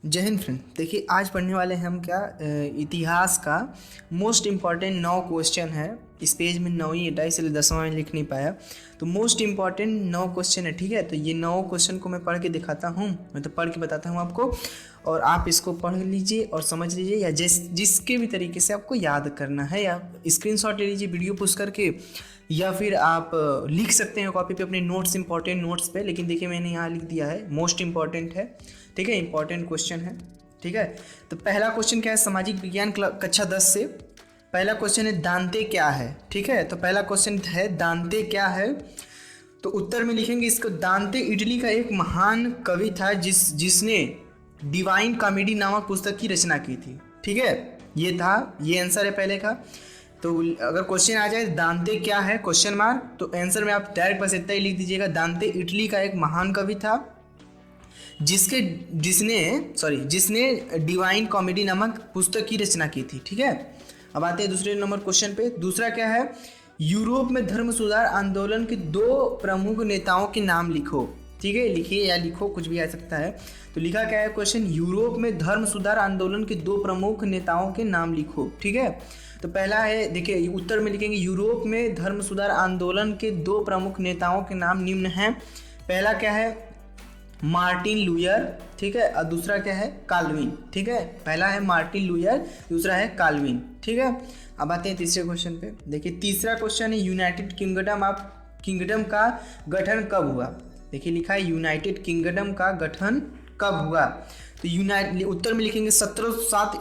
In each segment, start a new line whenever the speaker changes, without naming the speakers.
जय हिंद फ्रेंड। देखिए आज पढ़ने वाले हैं हम क्या इतिहास का मोस्ट इम्पॉर्टेंट 9 क्वेश्चन है। इस पेज में 9 ही हटा इसलिए 10वां में लिख नहीं पाया। तो मोस्ट इम्पॉर्टेंट 9 क्वेश्चन है, ठीक है। तो ये 9 क्वेश्चन को मैं पढ़ के दिखाता हूँ, मैं तो पढ़ के बताता हूँ आपको, और आप इसको पढ़ लीजिए और समझ लीजिए, या जिसके भी तरीके से आपको याद करना है, या स्क्रीनशॉट ले लीजिए वीडियो पुश करके, या फिर आप लिख सकते हैं कॉपी पे अपने नोट्स, इंपॉर्टेंट नोट्स पे। लेकिन देखिए मैंने यहाँ लिख दिया है मोस्ट इंपॉर्टेंट है, ठीक है, इंपॉर्टेंट क्वेश्चन है, ठीक है। तो पहला क्वेश्चन क्या है, सामाजिक विज्ञान कक्षा 10 से पहला क्वेश्चन है दांते क्या है, ठीक है। तो पहला क्वेश्चन है दांते क्या है। तो उत्तर में लिखेंगे इसको, दांते इटली का एक महान कवि था जिसने डिवाइन कॉमेडी नामक पुस्तक की रचना की थी, ठीक है। ये आंसर है पहले का। तो अगर क्वेश्चन आ जाए दांते क्या है क्वेश्चन मार्क, तो आंसर में आप डायरेक्ट बस इतना ही लिख दीजिएगा, दांते इटली का एक महान कवि था जिसने डिवाइन कॉमेडी नामक पुस्तक की रचना की थी, ठीक है। अब आते हैं दूसरे नंबर क्वेश्चन पे। दूसरा क्या है, यूरोप में धर्म सुधार आंदोलन के 2 प्रमुख नेताओं के नाम लिखो, ठीक है। लिखिए या लिखो, कुछ भी आ सकता है। तो लिखा क्या है क्वेश्चन, यूरोप में धर्म सुधार आंदोलन के 2 प्रमुख नेताओं के नाम लिखो, ठीक है। तो पहला है, देखिए उत्तर में लिखेंगे यूरोप में धर्म सुधार आंदोलन के 2 प्रमुख नेताओं के नाम निम्न हैं। पहला क्या है, मार्टिन लूयर, ठीक है, और दूसरा क्या है, काल्विन, ठीक है। पहला है मार्टिन लूयर, दूसरा है काल्विन, ठीक है। अब आते हैं तीसरे क्वेश्चन पे। देखिए तीसरा क्वेश्चन है यूनाइटेड किंगडम का गठन कब हुआ। देखिए लिखा है यूनाइटेड किंगडम का गठन कब हुआ। तो उत्तर में लिखेंगे 1707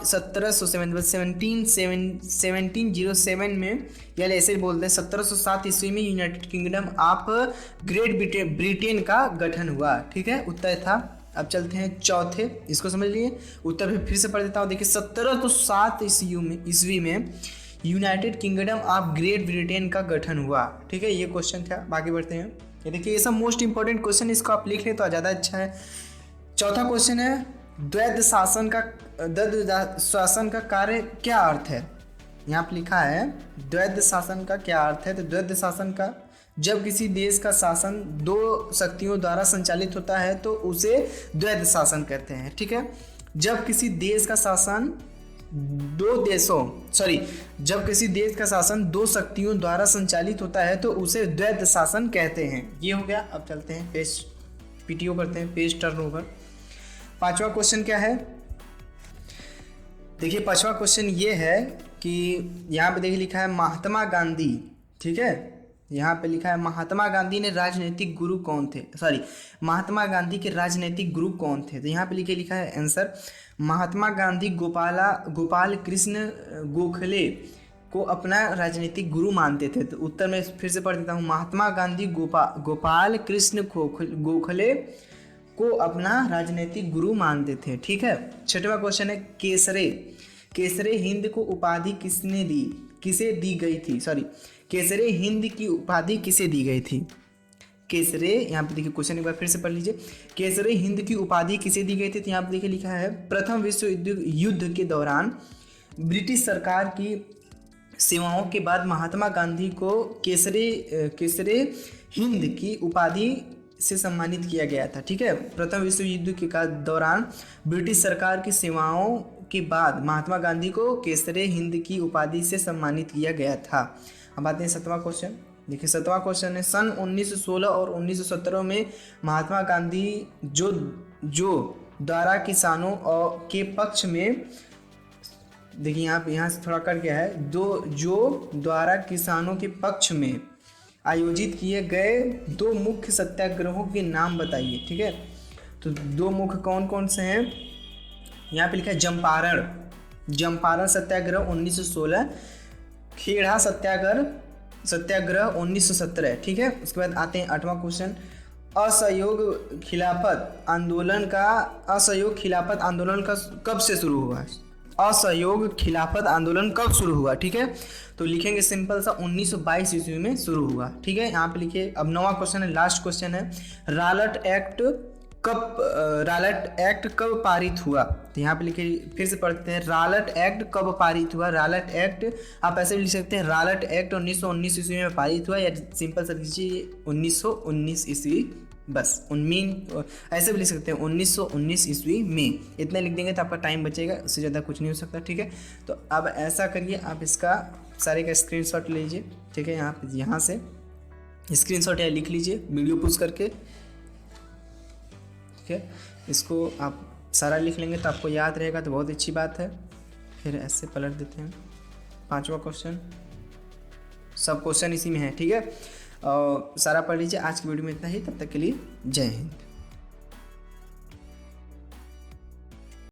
में, या ऐसे बोलते हैं 1707 ईस्वी में United kingdom of great Britain का गठन हुआ, ठीक है, उत्तर था। अब चलते हैं चौथे, इसको समझ लिए। उत्तर फिर से पढ़ देता हूँ। देखिए 1707 ईस्वी में United kingdom of great Britain का गठन हुआ, ठीक है। ये क्वेश्चन था। बाकी बढ़ते हैं। ये देखिए ये सब मोस्ट इंपॉर्टेंट क्वेश्चन, इसको आप लिख लें तो ज़्यादा अच्छा है। चौथा क्वेश्चन है द्वैध शासन का कार्य क्या अर्थ है। यहाँ पर लिखा है द्वैध शासन का क्या अर्थ है। तो द्वैध शासन का, जब किसी देश का शासन 2 शक्तियों द्वारा संचालित होता है तो उसे द्वैध शासन कहते हैं, ठीक है। जब किसी देश का शासन 2 शक्तियों द्वारा संचालित होता है तो उसे द्वैध शासन कहते हैं। ये हो गया। अब चलते हैं पेज पीटीओ करते हैं, पेज टर्नओवर। पांचवा क्वेश्चन क्या है, देखिए पांचवा क्वेश्चन ये है कि यहाँ पे देखिए लिखा है महात्मा गांधी, ठीक है। यहाँ पे लिखा है महात्मा गांधी के राजनीतिक गुरु कौन थे। तो यहाँ पे लिखा है आंसर, महात्मा गांधी गोपाल कृष्ण गोखले को अपना राजनीतिक गुरु मानते थे। तो उत्तर में फिर से पढ़ देता हूँ, महात्मा गांधी गोपाल कृष्ण गोखले को अपना राजनीतिक गुरु मानते थे, ठीक है। छठवां क्वेश्चन है केसरे हिंद को उपाधि किसे दी गई थी। केसरे हिंद की उपाधि किसे दी गई थी। केसरे, यहाँ पे देखिए क्वेश्चन एक बार फिर से पढ़ लीजिए, केसरे हिंद की उपाधि किसे दी गई थी। तो यहाँ पे देखिए लिखा है प्रथम विश्व युद्ध के दौरान ब्रिटिश सरकार की सेवाओं के बाद महात्मा गांधी को केसरे हिंद की उपाधि से सम्मानित किया गया था, ठीक है। प्रथम विश्व युद्ध के दौरान ब्रिटिश सरकार की सेवाओं के बाद महात्मा गांधी को केसरे हिंद की उपाधि से सम्मानित किया गया था। अब आते हैं 7वां क्वेश्चन। देखिए 7वां क्वेश्चन है सन 1916 और 1917 में महात्मा गांधी जो द्वारा किसानों और के पक्ष में, देखिए यहाँ से थोड़ा कर गया है, जो द्वारा किसानों के पक्ष में आयोजित किए गए 2 मुख्य सत्याग्रहों के नाम बताइए, ठीक है। तो 2 मुख्य कौन कौन से हैं, यहाँ पे लिखा है चंपारण सत्याग्रह 1916, खेड़ा सत्याग्रह 1917, ठीक है। उसके बाद आते हैं 8वां क्वेश्चन, असहयोग खिलाफत आंदोलन का कब से शुरू हुआ। असहयोग खिलाफत आंदोलन कब शुरू हुआ, ठीक है। तो लिखेंगे सिंपल सा 1922 ईस्वी में शुरू हुआ, ठीक है। यहाँ पे लिखिए। अब 9वां क्वेश्चन है, लास्ट क्वेश्चन है, रालट एक्ट कब पारित हुआ। तो यहाँ पे लिखिए, फिर से पढ़ते हैं, रालट एक्ट कब पारित हुआ। रालट एक्ट आप ऐसे भी लिख सकते हैं, रालट एक्ट 1919 ईस्वी में पारित हुआ, या सिंपल सा लिखिए 1919 ईस्वी बस ऐसे भी लिख सकते हैं 1919 ईस्वी में, इतने लिख देंगे तो आपका टाइम बचेगा, उससे ज़्यादा कुछ नहीं हो सकता। ठीक है, तो अब ऐसा करिए, आप इसका सारे का स्क्रीनशॉट लीजिए। ठीक है, यहाँ से स्क्रीनशॉट या लिख लीजिए वीडियो पुश करके। ठीक है, इसको आप सारा लिख लेंगे तो आपको याद रहेगा, तो बहुत अच्छी बात है। फिर ऐसे पलट देते हैं, 5वां क्वेश्चन, सब क्वेश्चन इसी में है। ठीक है, और सारा पढ़ लीजिए। आज की वीडियो में इतना ही, तब तक के लिए जय हिंद।